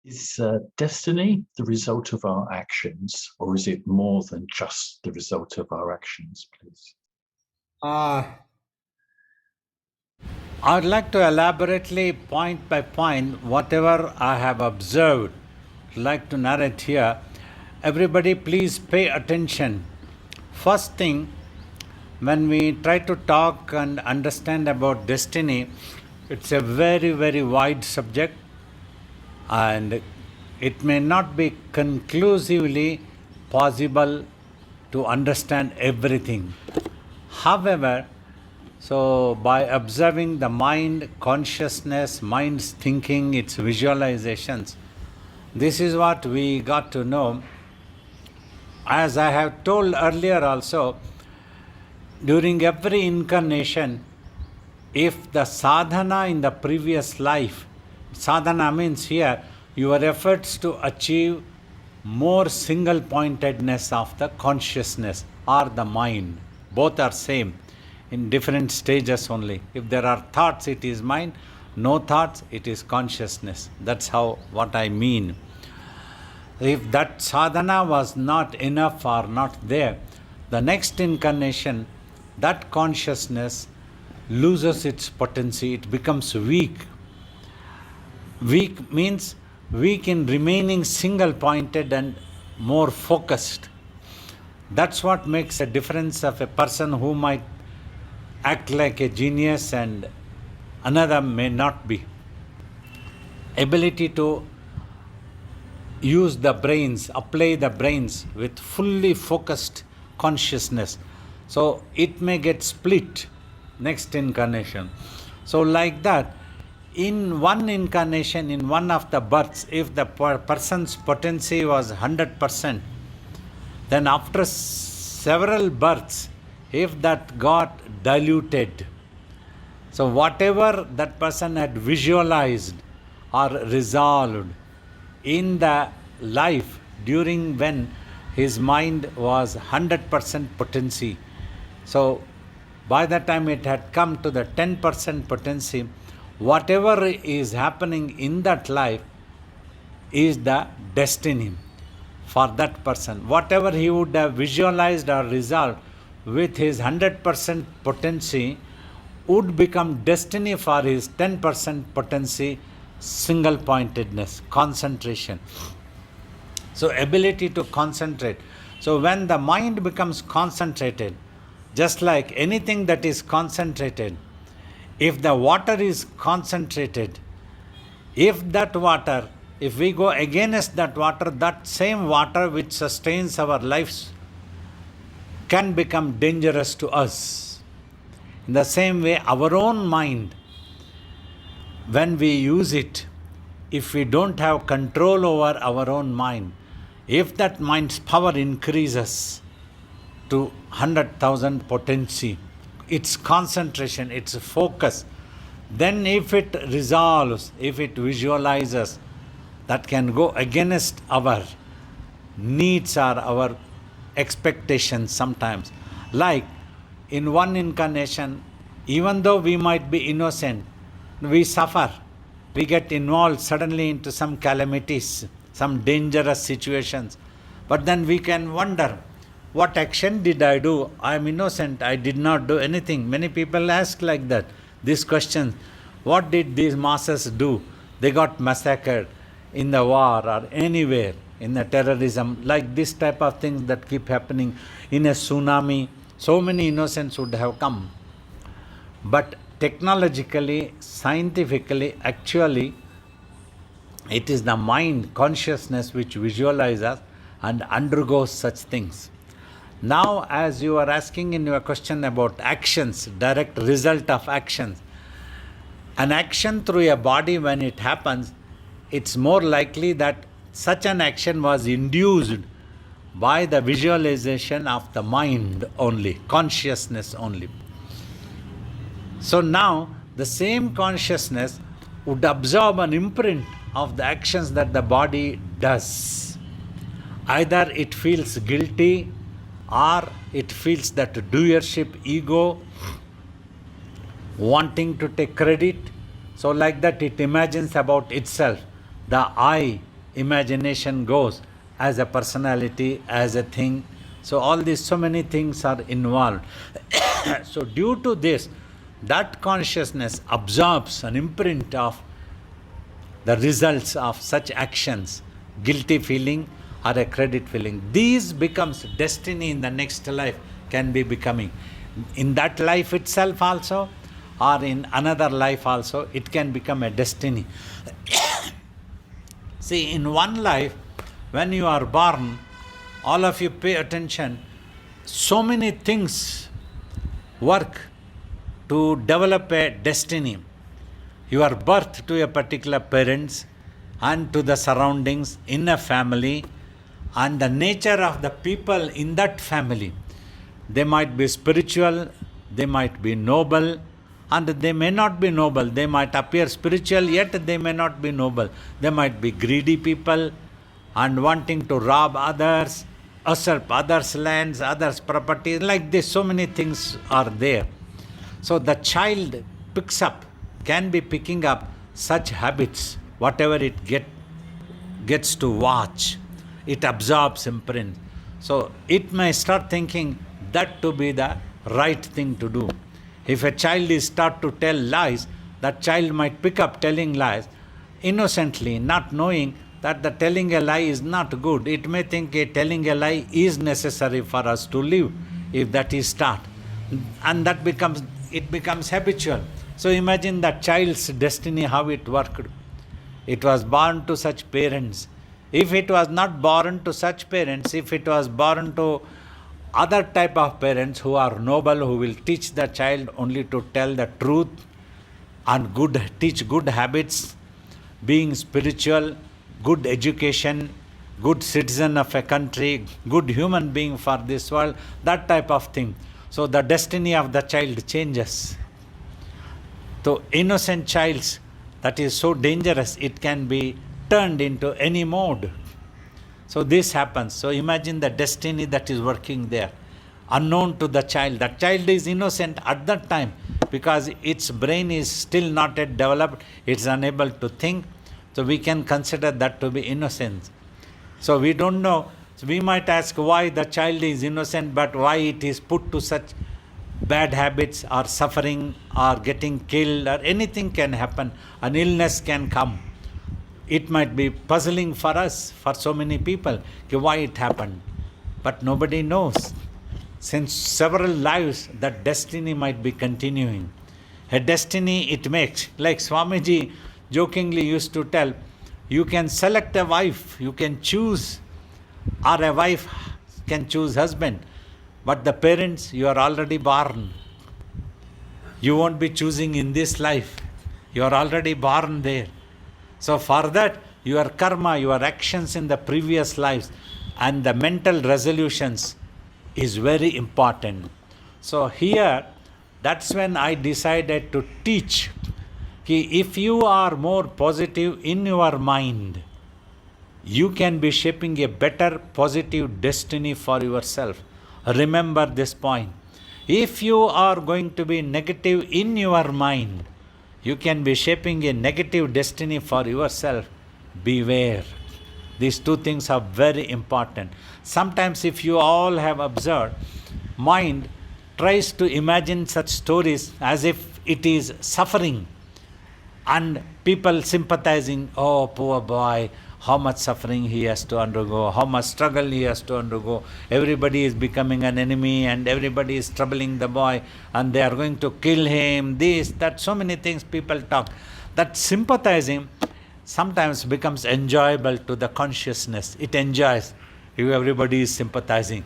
Is destiny the result of our actions, or is it more than just the result of our actions, please? Uh, I would like to elaborately, point by point, whatever I have observed, like to narrate here. Everybody, please pay attention. First thing, when we try to talk and understand about destiny, it's a very, very wide subject and it may not be conclusively possible to understand everything. However, so by observing the mind, consciousness, mind's thinking, its visualizations, this is what we got to know. As I have told earlier also, during every incarnation, if the sadhana in the previous life, sadhana means here your efforts to achieve more single pointedness of the consciousness or the mind, both are same in different stages only. If there are thoughts, it is mind; no thoughts, it is consciousness. That's how what I mean. If that sadhana was not enough or not there, the next incarnation, that consciousness loses its potency, it becomes weak. Weak means weak in remaining single pointed and more focused. That's what makes a difference of a person who might act like a genius and another may not be. Ability to use the brains, apply the brains with fully focused consciousness. So it may get split next incarnation. So, like that, in one incarnation, in one of the births, if the person's potency was 100%, then after several births, if that got diluted, so whatever that person had visualized or resolved in the life during when his mind was 100% potency, so by the time it had come to the 10% potency, whatever is happening in that life is the destiny for that person. Whatever he would have visualized or resolved with his 100% potency would become destiny for his 10% potency, single pointedness, concentration. So, ability to concentrate. So, when the mind becomes concentrated, just like anything that is concentrated, if the water is concentrated, if that water, if we go against that water, that same water which sustains our lives can become dangerous to us. In the same way, our own mind, when we use it, if we don't have control over our own mind, if that mind's power increases to 100,000 potency, its concentration, its focus, then if it resolves, if it visualizes, that can go against our needs or our expectations sometimes. Like in one incarnation, even though we might be innocent, we suffer, we get involved suddenly into some calamities, some dangerous situations. But then we can wonder, what action did I do? I am innocent, I did not do anything. Many people ask like that, this question, what did these masses do? They got massacred in the war or anywhere, in the terrorism, like this type of things that keep happening. In a tsunami, so many innocents would have come. But technologically, scientifically, actually, it is the mind, consciousness which visualizes and undergoes such things. Now, as you are asking in your question about actions, direct result of actions, an action through a body, when it happens, it's more likely that such an action was induced by the visualization of the mind only, consciousness only. So now the same consciousness would absorb an imprint of the actions that the body does. Either it feels guilty or it feels that doership, ego, wanting to take credit. So like that it imagines about itself. The I imagination goes as a personality, as a thing. So all these, so many things are involved. So due to this, that consciousness absorbs an imprint of the results of such actions, guilty feeling or a credit feeling. These becomes destiny in the next life, can be becoming. In that life itself also, or in another life also, it can become a destiny. See, in one life, when you are born, all of you pay attention, so many things work to develop a destiny. You are birthed to a particular parents and to the surroundings in a family and the nature of the people in that family. They might be spiritual, they might be noble, and they may not be noble. They might appear spiritual, yet they may not be noble. They might be greedy people and wanting to rob others, usurp others' lands, others' property. Like this, so many things are there. So the child can be picking up such habits, whatever it gets to watch. It absorbs imprint. So it may start thinking that to be the right thing to do. If a child is taught to tell lies, that child might pick up telling lies innocently, not knowing that the telling a lie is not good. It may think telling a lie is necessary for us to live, if that is taught. And that becomes habitual. So imagine that child's destiny, how it worked. It was born to such parents. If it was not born to such parents, if it was born to other type of parents who are noble, who will teach the child only to tell the truth and teach good habits, being spiritual, good education, good citizen of a country, good human being for this world, that type of thing. So the destiny of the child changes. So innocent child, that is so dangerous, it can be turned into any mode. So this happens. So imagine the destiny that is working there, unknown to the child. That child is innocent at that time because its brain is still not yet developed. It's unable to think. So we can consider that to be innocence. So we don't know. So we might ask why the child is innocent, but why it is put to such bad habits or suffering or getting killed or anything can happen. An illness can come. It might be puzzling for us, for so many people, why it happened. But nobody knows. Since several lives, that destiny might be continuing. A destiny it makes. Like Swamiji jokingly used to tell, you can select a wife, you can choose, or a wife can choose husband. But the parents, you are already born. You won't be choosing in this life. You are already born there. So for that, your karma, your actions in the previous lives and the mental resolutions is very important. So here, that's when I decided to teach. If you are more positive in your mind, you can be shaping a better positive destiny for yourself. Remember this point. If you are going to be negative in your mind, you can be shaping a negative destiny for yourself. Beware. These two things are very important. Sometimes if you all have observed, mind tries to imagine such stories as if it is suffering and people sympathizing, oh poor boy, how much suffering he has to undergo, how much struggle he has to undergo. Everybody is becoming an enemy and everybody is troubling the boy and they are going to kill him, this, that, so many things people talk. That sympathizing sometimes becomes enjoyable to the consciousness. It enjoys if everybody is sympathizing.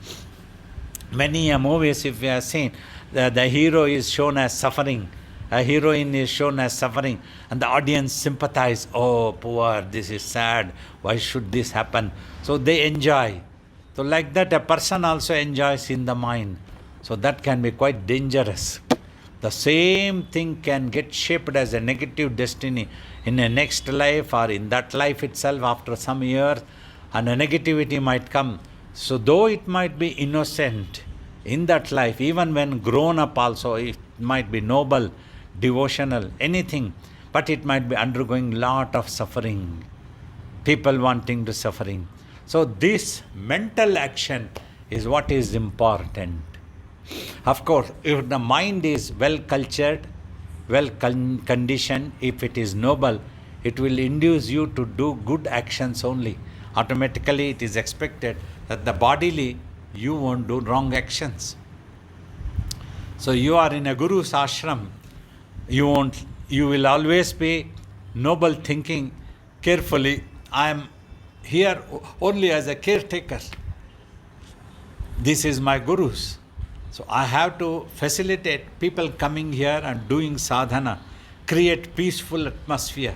Many movies, if you have seen, the hero is shown as suffering. A heroine is shown as suffering and the audience sympathize. Oh, poor, this is sad. Why should this happen? So they enjoy. So like that, a person also enjoys in the mind. So that can be quite dangerous. The same thing can get shaped as a negative destiny in a next life or in that life itself after some years, and a negativity might come. So though it might be innocent in that life, even when grown up also, it might be noble, devotional, anything, but it might be undergoing lot of suffering. people wanting to suffering. So this mental action is what is important. Of course, if the mind is well cultured, well conditioned, if it is noble, it will induce you to do good actions only. Automatically it is expected that the bodily you won't do wrong actions. So you are in a guru's ashram, you will always be noble thinking carefully. I am here only as a caretaker. This is my gurus. So I have to facilitate people coming here and doing sadhana, create peaceful atmosphere,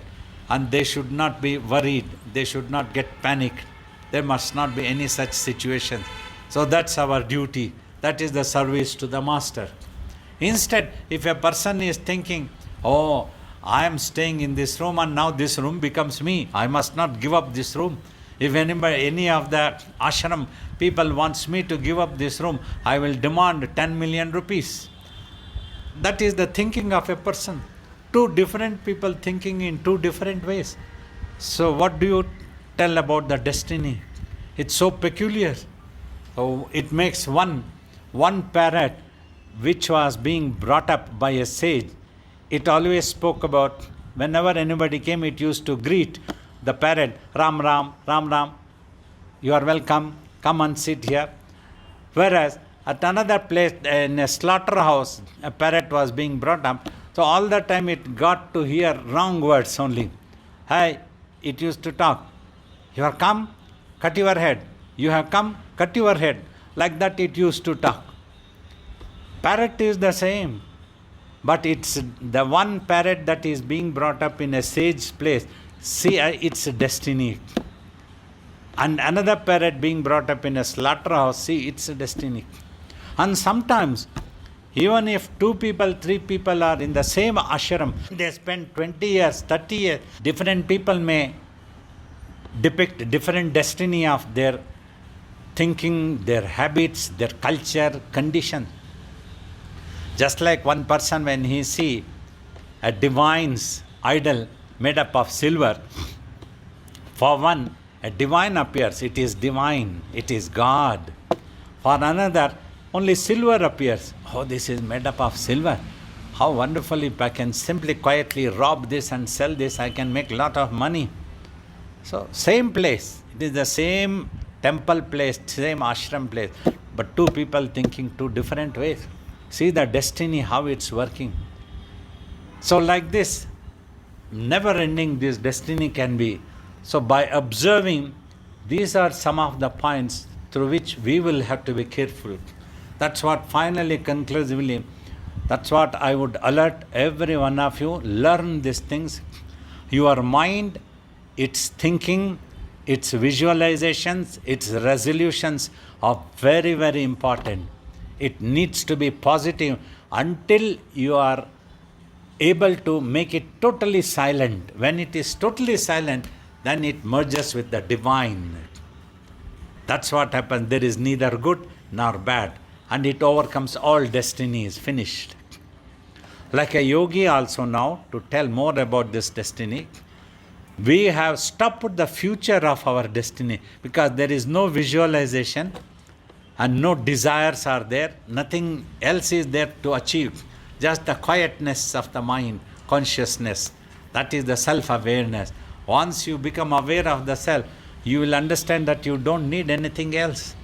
and they should not be worried, they should not get panicked. There must not be any such situations. So that's our duty. That is the service to the master. Instead, if a person is thinking, oh, I am staying in this room and now this room becomes me, I must not give up this room. If any of the ashram people wants me to give up this room, I will demand 10 million rupees. That is the thinking of a person. Two different people thinking in two different ways. So what do you tell about the destiny? It's so peculiar. So it makes one parrot which was being brought up by a sage. It always spoke about, whenever anybody came, it used to greet the parrot, Ram Ram, Ram Ram, you are welcome, come and sit here. Whereas at another place, in a slaughterhouse, a parrot was being brought up. So all the time it got to hear wrong words only. Hi, it used to talk. You have come, cut your head. You have come, cut your head. Like that it used to talk. Parrot is the same. But it's the one parrot that is being brought up in a sage place. See its destiny. And another parrot being brought up in a slaughterhouse, see its destiny. And sometimes, even if 2 people, 3 people are in the same ashram, they spend 20 years, 30 years, different people may depict different destiny of their thinking, their habits, their culture, condition. Just like one person, when he see a divine's idol made up of silver, for one, a divine appears, it is divine, it is God. For another, only silver appears. Oh, this is made up of silver. How wonderful, if I can simply quietly rob this and sell this, I can make a lot of money. So, same place, it is the same temple place, same ashram place, but 2 people thinking 2 different ways. See the destiny, how it's working. So like this, never ending this destiny can be. So by observing, these are some of the points through which we will have to be careful. That's what finally, conclusively, that's what I would alert every one of you. Learn these things. Your mind, its thinking, its visualizations, its resolutions are very, very important. It needs to be positive until you are able to make it totally silent. When it is totally silent, then it merges with the divine. That's what happens. There is neither good nor bad. And it overcomes all destinies. Finished. Like a yogi also now, to tell more about this destiny, we have stopped the future of our destiny because there is no visualization and no desires are there. Nothing else is there to achieve. Just the quietness of the mind, consciousness. That is the self-awareness. Once you become aware of the self, you will understand that you don't need anything else.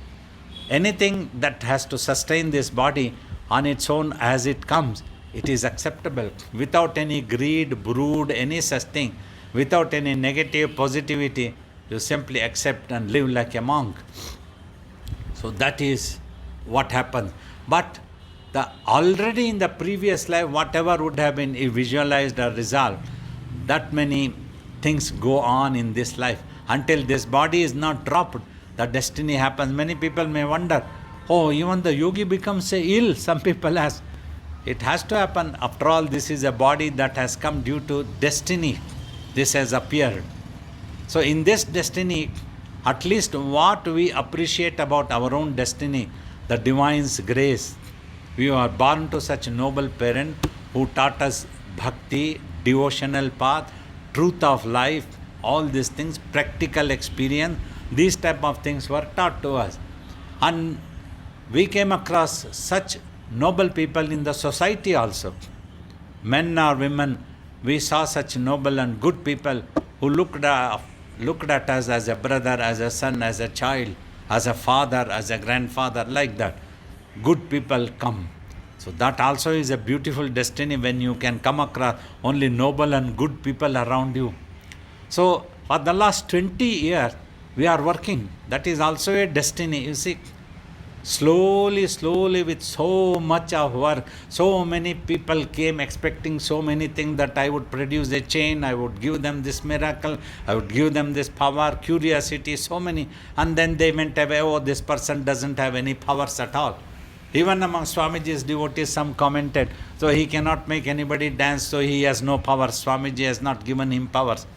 Anything that has to sustain this body on its own as it comes, it is acceptable. Without any greed, brood, any such thing, without any negative positivity, you simply accept and live like a monk. So that is what happens. But already in the previous life, whatever would have been visualized or resolved, that many things go on in this life. Until this body is not dropped, the destiny happens. Many people may wonder, oh, even the yogi becomes ill. Some people ask. It has to happen. After all, this is a body that has come due to destiny. This has appeared. So in this destiny, at least what we appreciate about our own destiny, the divine's grace. We are born to such a noble parent who taught us bhakti, devotional path, truth of life, all these things, practical experience, these type of things were taught to us. And we came across such noble people in the society also. Men or women, we saw such noble and good people who looked at us as a brother, as a son, as a child, as a father, as a grandfather, like that. Good people come. So that also is a beautiful destiny when you can come across only noble and good people around you. So for the last 20 years, we are working. That is also a destiny, you see. Slowly, with so much of work, so many people came expecting so many things, that I would produce a chain, I would give them this miracle, I would give them this power, curiosity, so many. And then they went away, oh, this person doesn't have any powers at all. Even among Swamiji's devotees, some commented, so he cannot make anybody dance, so he has no power. Swamiji has not given him powers.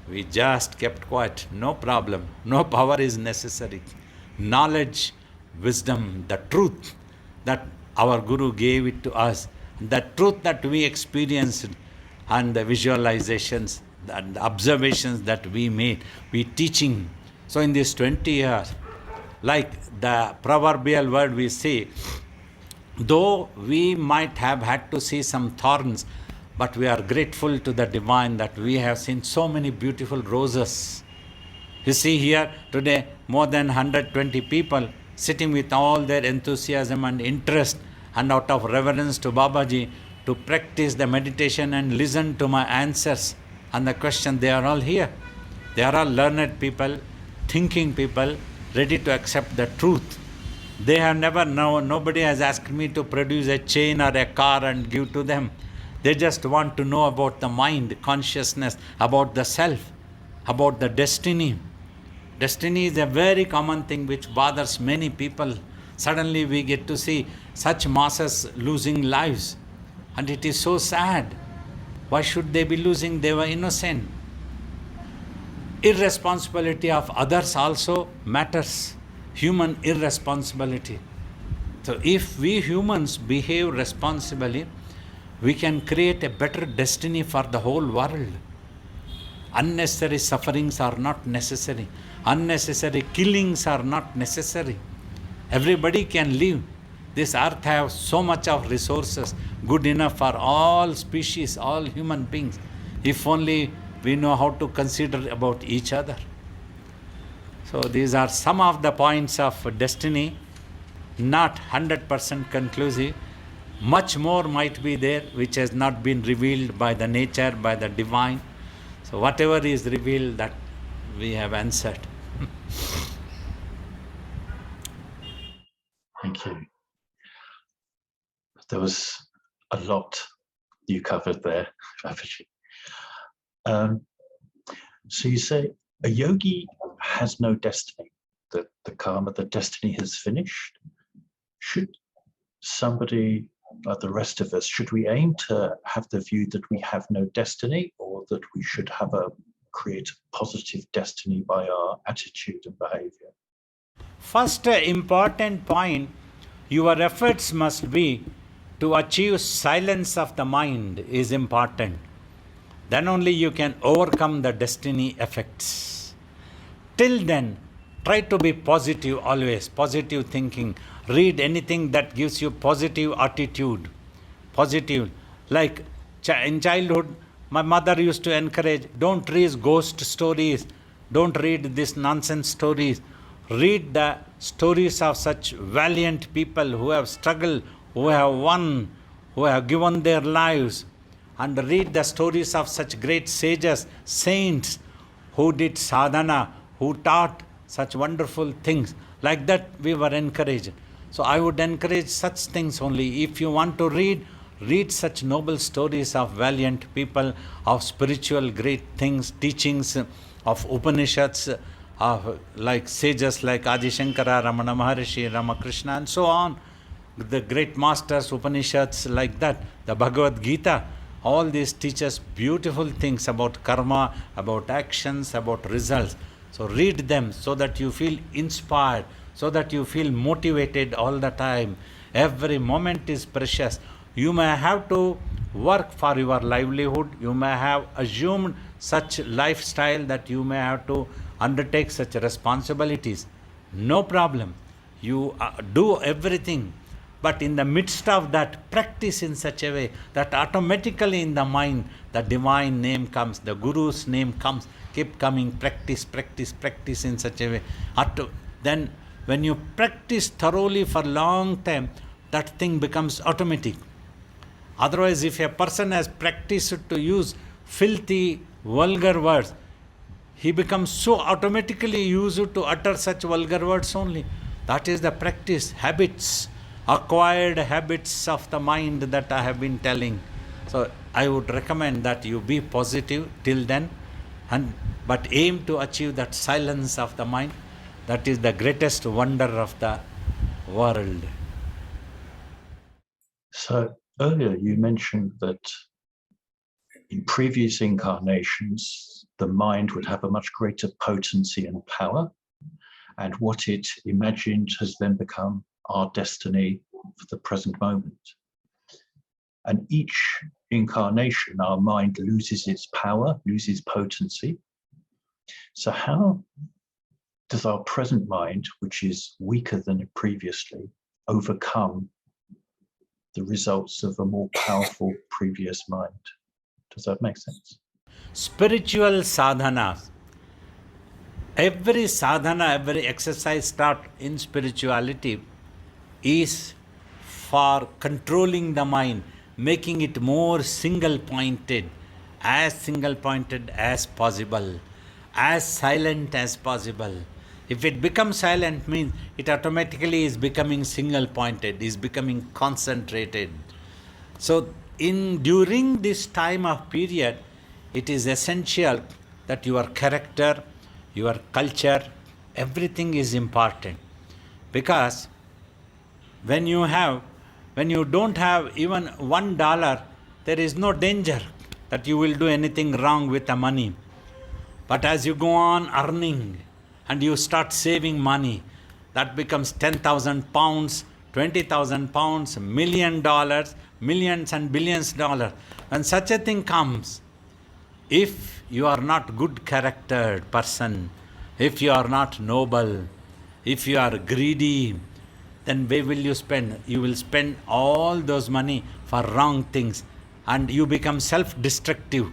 We just kept quiet. No problem. No power is necessary. Knowledge, wisdom, the truth that our Guru gave it to us, the truth that we experienced, and the visualizations and the observations that we made, we teaching. So in these 20 years, like the proverbial word we say, though we might have had to see some thorns, but we are grateful to the divine that we have seen so many beautiful roses. You see here today more than 120 people sitting with all their enthusiasm and interest, and out of reverence to Babaji, to practice the meditation and listen to my answers and the question. They are all here. They are all learned people, thinking people, ready to accept the truth. They have never known, nobody has asked me to produce a chain or a car and give to them. They just want to know about the mind, consciousness, about the self, about the destiny. Destiny is a very common thing which bothers many people. Suddenly we get to see such masses losing lives, and it is so sad. Why should they be losing? They were innocent. Irresponsibility of others also matters. Human irresponsibility. So if we humans behave responsibly, we can create a better destiny for the whole world. Unnecessary sufferings are not necessary. Unnecessary killings are not necessary. Everybody can live. This earth has so much of resources, good enough for all species, all human beings, if only we know how to consider about each other. So these are some of the points of destiny, not 100% conclusive. Much more might be there which has not been revealed by the nature, by the divine. So whatever is revealed, that we have answered. Thank you. There was a lot you covered there, Babaji. So you say a yogi has no destiny, that the karma, the destiny has finished. Should somebody, like the rest of us, should we aim to have the view that we have no destiny, or that we should have create a positive destiny by our attitude and behavior? First important point, your efforts must be to achieve silence of the mind is important. Then only you can overcome the destiny effects. Till then, try to be positive always, positive thinking. Read anything that gives you positive attitude. Positive. Like in childhood, my mother used to encourage, don't read ghost stories, don't read these nonsense stories. Read the stories of such valiant people who have struggled, who have won, who have given their lives. And read the stories of such great sages, saints, who did sadhana, who taught such wonderful things. Like that we were encouraged. So I would encourage such things only. If you want to read such noble stories of valiant people, of spiritual great things, teachings of Upanishads, of like sages like Adi Shankara, Ramana Maharishi, Ramakrishna, and so on. The great masters, Upanishads, like that. The Bhagavad Gita, all these teach us beautiful things about karma, about actions, about results. So read them so that you feel inspired, so that you feel motivated all the time. Every moment is precious. You may have to work for your livelihood. You may have assumed such lifestyle that you may have to undertake such responsibilities. No problem. You do everything. But in the midst of that, practice in such a way that automatically in the mind, the divine name comes, the Guru's name comes, keep coming, practice, practice, practice in such a way. Then when you practice thoroughly for a long time, that thing becomes automatic. Otherwise, if a person has practiced to use filthy, vulgar words, he becomes so automatically used to utter such vulgar words only. That is the practice, habits, acquired habits of the mind that I have been telling. So I would recommend that you be positive till then, but aim to achieve that silence of the mind. That is the greatest wonder of the world. So earlier you mentioned that in previous incarnations, the mind would have a much greater potency and power, and what it imagined has then become our destiny for the present moment. And each incarnation, our mind loses its power, loses potency. So how does our present mind, which is weaker than it previously, overcome the results of a more powerful previous mind? Does that make sense? Spiritual sadhanas. Every sadhana, every exercise taught in spirituality is for controlling the mind, making it more single-pointed as possible, as silent as possible. If it becomes silent, means it automatically is becoming single-pointed, is becoming concentrated. So during this time of period, it is essential that your character, your culture, everything is important. Because when you don't have even $1, there is no danger that you will do anything wrong with the money. But as you go on earning and you start saving money, that becomes 10,000 pounds, 20,000 pounds, $1 million, millions and billions of dollars. When such a thing comes, if you are not good charactered person, if you are not noble, if you are greedy, then where will you spend? You will spend all those money for wrong things, and you become self-destructive.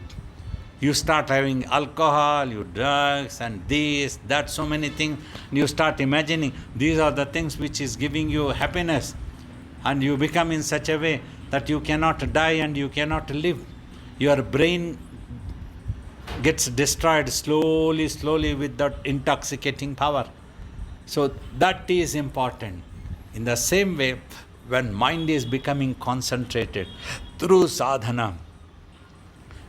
You start having alcohol, you drugs, and this, that, so many things. You start imagining these are the things which is giving you happiness, and you become in such a way that you cannot die and you cannot live. Your brain gets destroyed slowly with that intoxicating power. So that is important. In the same way, when mind is becoming concentrated through sadhana,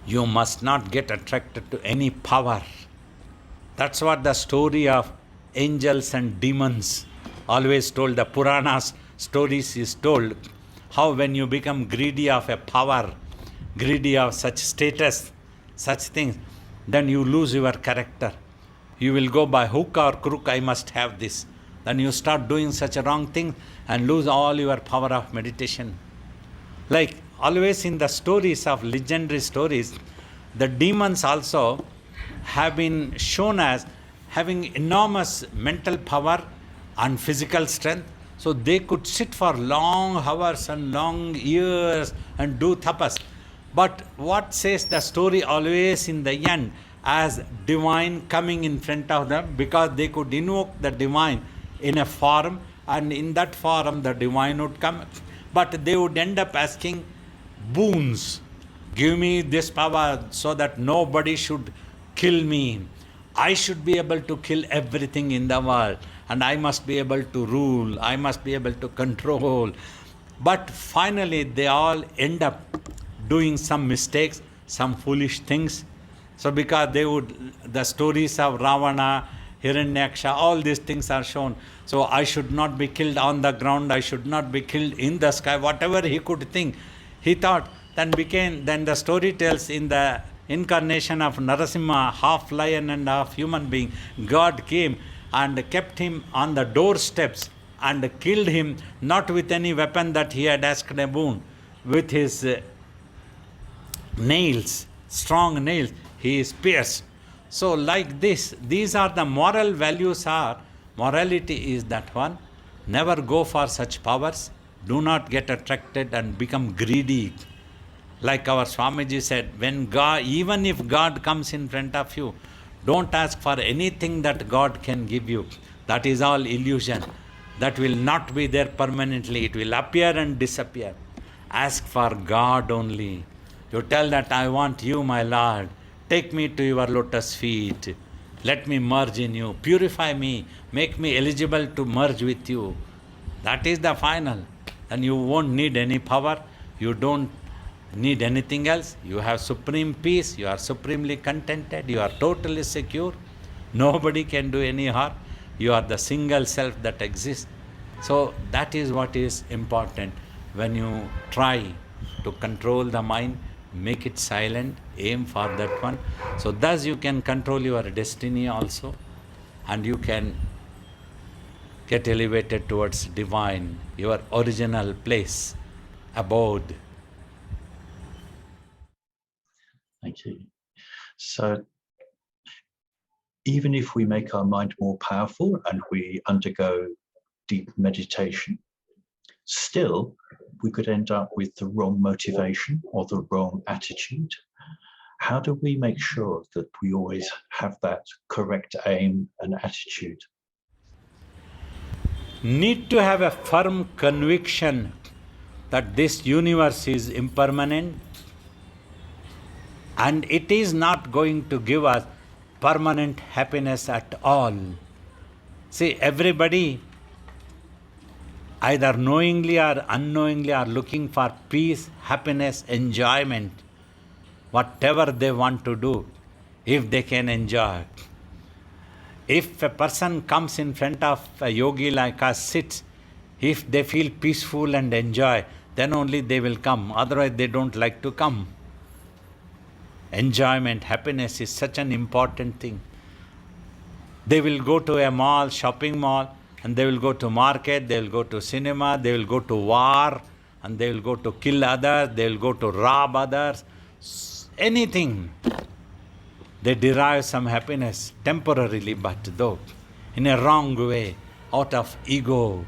you must not get attracted to any power. That's what the story of angels and demons always told. The Puranas stories is told how when you become greedy of a power, greedy of such status, such things, then you lose your character. You will go by hook or crook, I must have this. Then you start doing such a wrong thing and lose all your power of meditation. Like always in the stories of legendary stories, the demons also have been shown as having enormous mental power and physical strength. So they could sit for long hours and long years and do tapas. But what says the story always in the end as divine coming in front of them, because they could invoke the divine in a form, and in that form the divine would come. But they would end up asking boons. Give me this power so that nobody should kill me. I should be able to kill everything in the world, and I must be able to rule, I must be able to control. But finally they all end up doing some mistakes, some foolish things. So because the stories of Ravana, Hiranyaksha, all these things are shown. So I should not be killed on the ground, I should not be killed in the sky, whatever he could think. He thought, then the story tells in the incarnation of Narasimha, half lion and half human being, God came and kept him on the doorsteps and killed him, not with any weapon that he had asked a boon, with his nails, strong nails. he is pierced. So like this, these are the moral values are, morality is that one. Never go for such powers. Do not get attracted and become greedy. Like our Swamiji said, when God, even if God comes in front of you, don't ask for anything that God can give you. That is all illusion. That will not be there permanently. It will appear and disappear. Ask for God only. You tell that, I want you, my Lord. Take me to your lotus feet. Let me merge in you. Purify me. Make me eligible to merge with you. That is the final. And you won't need any power. You don't need anything else. You have supreme peace. You are supremely contented. You are totally secure. Nobody can do any harm. You are the single self that exists. So that is what is important. When you try to control the mind, make it silent, aim for that one. So thus you can control your destiny also, and you can get elevated towards divine, your original place, abode. Thank you. So even if we make our mind more powerful and we undergo deep meditation, still we could end up with the wrong motivation or the wrong attitude. How do we make sure that we always have that correct aim and attitude? Need to have a firm conviction that this universe is impermanent and it is not going to give us permanent happiness at all. See, everybody, either knowingly or unknowingly, are looking for peace, happiness, enjoyment, whatever they want to do, if they can enjoy. If a person comes in front of a yogi like us, sits, if they feel peaceful and enjoy, then only they will come. Otherwise, they don't like to come. Enjoyment, happiness is such an important thing. They will go to a mall, shopping mall, and they will go to market, they will go to cinema, they will go to war, and they will go to kill others, they will go to rob others, anything. They derive some happiness temporarily, but though in a wrong way, out of ego.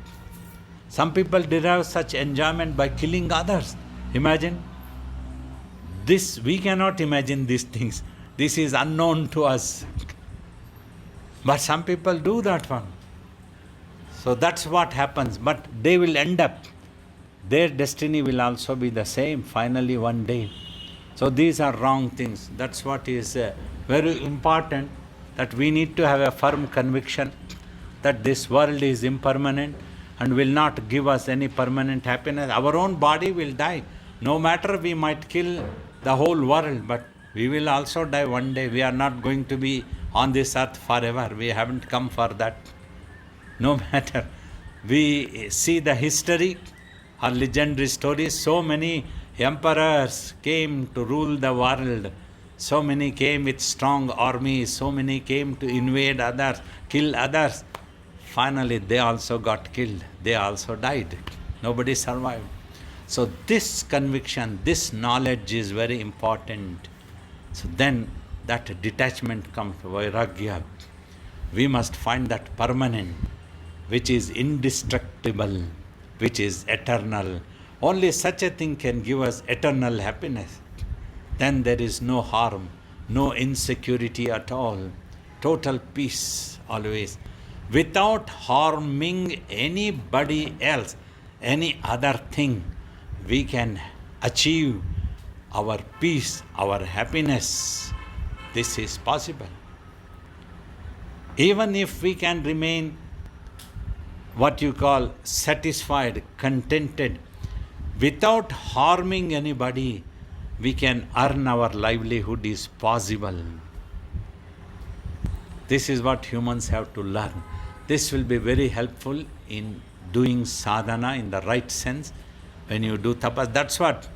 Some people derive such enjoyment by killing others. Imagine. This, we cannot imagine these things. This is unknown to us. But some people do that one. So that's what happens. But they will end up, their destiny will also be the same finally one day. So these are wrong things. That's what is very important, that we need to have a firm conviction that this world is impermanent and will not give us any permanent happiness. Our own body will die. No matter, we might kill the whole world, but we will also die one day. We are not going to be on this earth forever. We haven't come for that. No matter. We see the history or legendary stories. So many emperors came to rule the world. So many came with strong armies. So many came to invade others, kill others. Finally, they also got killed. They also died. Nobody survived. So this conviction, this knowledge is very important. So then that detachment comes, vairagya. We must find that permanent, which is indestructible, which is eternal. Only such a thing can give us eternal happiness. Then there is no harm, no insecurity at all. Total peace always. Without harming anybody else, any other thing, we can achieve our peace, our happiness. This is possible. Even if we can remain what you call satisfied, contented, without harming anybody, we can earn our livelihood is possible. This is what humans have to learn. This will be very helpful in doing sadhana in the right sense. When you do tapas, that's what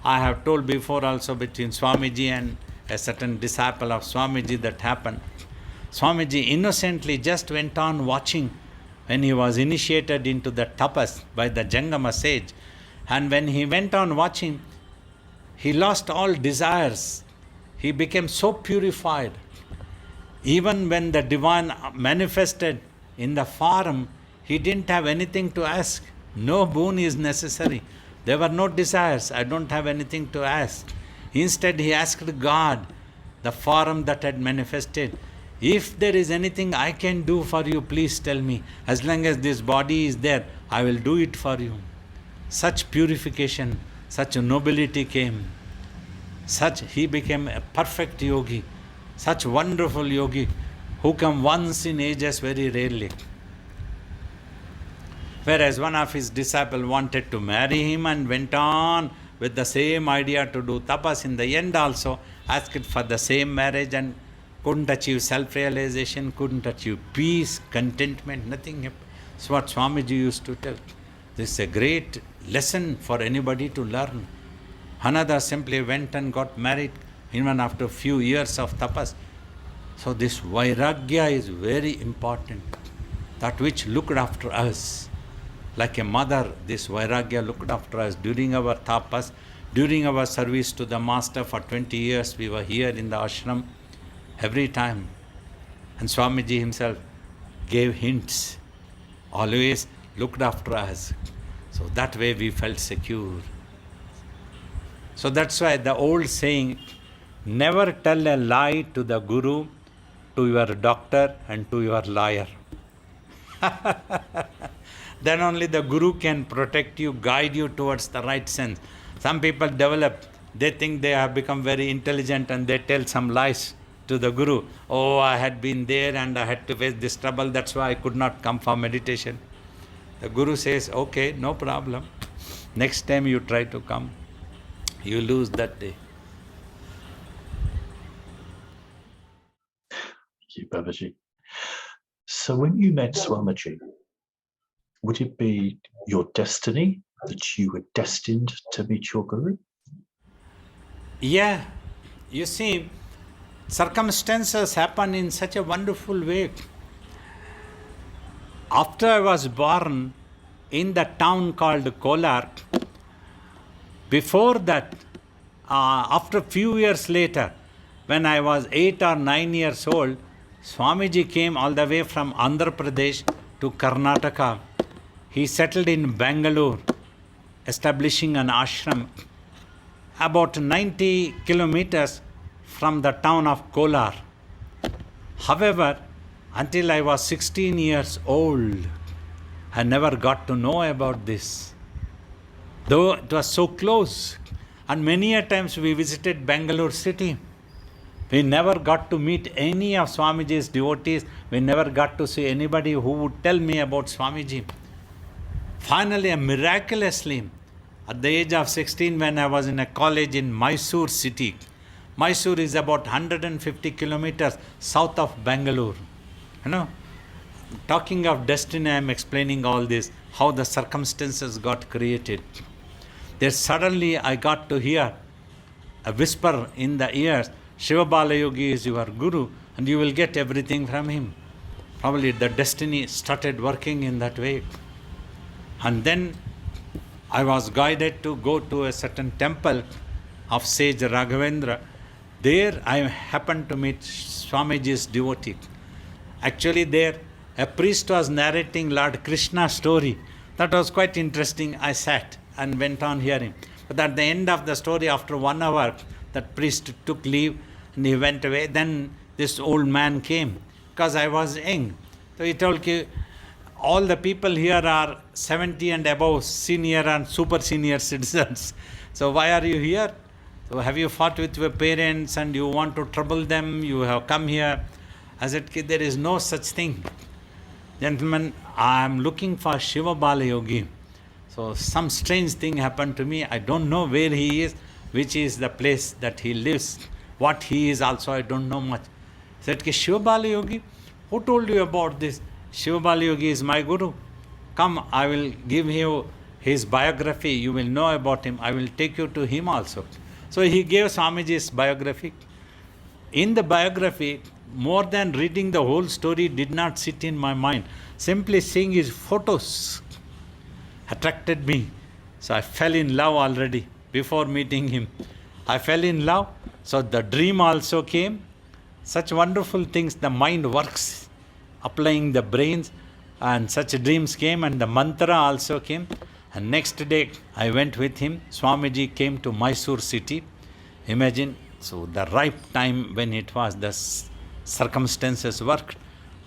I have told before also, between Swamiji and a certain disciple of Swamiji, that happened. Swamiji innocently just went on watching when he was initiated into the tapas by the Jangama sage. And when he went on watching, he lost all desires. he became so purified. Even when the divine manifested in the form, he didn't have anything to ask. No boon is necessary. There were no desires. I don't have anything to ask. Instead, he asked God, the form that had manifested, if there is anything I can do for you, please tell me. As long as this body is there, I will do it for you. Such purification, such nobility came. He became a perfect yogi. Such wonderful yogi who come once in ages very rarely. Whereas one of his disciples wanted to marry him and went on with the same idea to do tapas. In the end also asked for the same marriage and couldn't achieve self-realization, couldn't achieve peace, contentment, nothing happened. That's what Swamiji used to tell. This is a great lesson for anybody to learn. Another simply went and got married even after a few years of tapas. So this vairagya is very important. That which looked after us. Like a mother, this vairagya looked after us during our tapas, during our service to the master for 20 years. We were here in the ashram every time. And Swamiji himself gave hints, always looked after us. So that way we felt secure. So that's why the old saying, never tell a lie to the guru, to your doctor and to your lawyer. Then only the guru can protect you, guide you towards the right sense. Some people develop, they think they have become very intelligent and they tell some lies to the guru. Oh, I had been there and I had to face this trouble, that's why I could not come for meditation. The guru says, okay, no problem. Next time you try to come, you lose that day. Thank you, Babaji. So when you met Swamiji, would it be your destiny that you were destined to meet your guru? Yeah, you see, circumstances happen in such a wonderful way. After I was born in the town called Kolar, before that, after a few years later, when I was 8 or 9 years old, Swamiji came all the way from Andhra Pradesh to Karnataka. He settled in Bangalore, establishing an ashram about 90 kilometers from the town of Kolar. However, until I was 16 years old, I never got to know about this. Though it was so close, and many a times we visited Bangalore city. We never got to meet any of Swamiji's devotees. We never got to see anybody who would tell me about Swamiji. Finally, miraculously, at the age of 16, when I was in a college in Mysore city, Mysore is about 150 kilometers south of Bangalore. You know, talking of destiny, I am explaining all this, how the circumstances got created. There suddenly I got to hear a whisper in the ears, Shiva Bala Yogi is your guru and you will get everything from him. Probably the destiny started working in that way. And then I was guided to go to a certain temple of sage Raghavendra. There I happened to meet Swamiji's devotee. Actually there a priest was narrating Lord Krishna's story. That was quite interesting. I sat and went on hearing. But at the end of the story, after 1 hour, that priest took leave and he went away. Then this old man came because I was young. So he told me, all the people here are 70 and above, senior and super senior citizens. So why are you here? So have you fought with your parents and you want to trouble them? You have come here. I said, there is no such thing. Gentlemen, I am looking for Shiva Bala Yogi. So some strange thing happened to me. I don't know where he is, which is the place that he lives. What he is also, I don't know much. I said, Shiva Bala Yogi? Who told you about this? Shiva Bala Yogi is my guru. Come, I will give you his biography. You will know about him. I will take you to him also. So he gave Swamiji's biography. In the biography, more than reading the whole story did not sit in my mind. Simply seeing his photos attracted me. So I fell in love already before meeting him. I fell in love So the dream also came. Such wonderful things, the mind works, applying the brains, and such dreams came, and the mantra also came. And next day I went with him. Swamiji came to Mysore city. Imagine, so the ripe time when it was, the circumstances worked,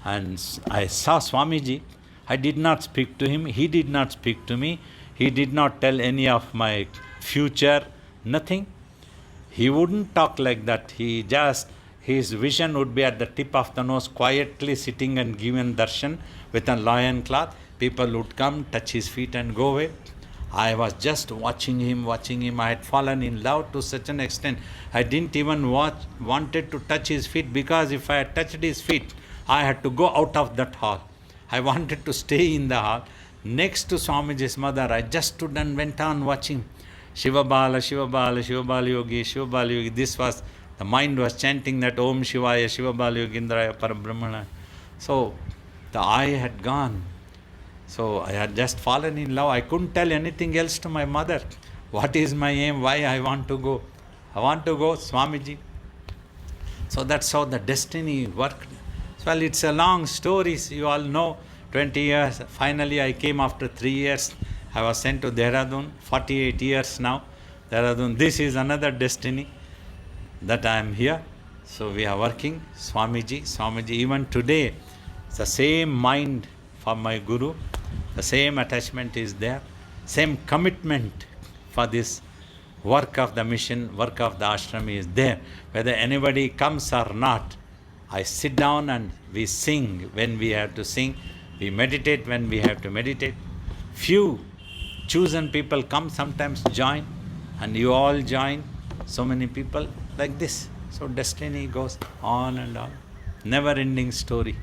and I saw Swamiji. I did not speak to him. He did not speak to me. He did not tell any of my future, nothing. He wouldn't talk like that. His vision would be at the tip of the nose, quietly sitting and giving darshan with a lion cloth. People would come, touch his feet and go away. I was just watching him. I had fallen in love to such an extent. I didn't even wanted to touch his feet, because if I had touched his feet, I had to go out of that hall. I wanted to stay in the hall. Next to Swamiji's mother, I just stood and went on watching. Shiva Bala, Shiva Bala, Shiva Bala Yogi, Shiva Bala Yogi. The mind was chanting that Om Shivaya, Shiva Bala Yogindraya Parabrahmana. So the eye had gone. So I had just fallen in love. I couldn't tell anything else to my mother. What is my aim? Why I want to go? I want to go, Swamiji. So that's how the destiny worked. Well, it's a long story. You all know, 20 years. Finally, I came after 3 years. I was sent to Dehradun, 48 years now. Dehradun, this is another destiny that I am here. So we are working. Swamiji, even today, it's the same mind for my Guru. The same attachment is there. Same commitment for this work of the mission, work of the ashram is there. Whether anybody comes or not, I sit down and we sing when we have to sing. We meditate when we have to meditate. Few chosen people come, sometimes join, and you all join. So many people like this. So destiny goes on and on. Never ending story.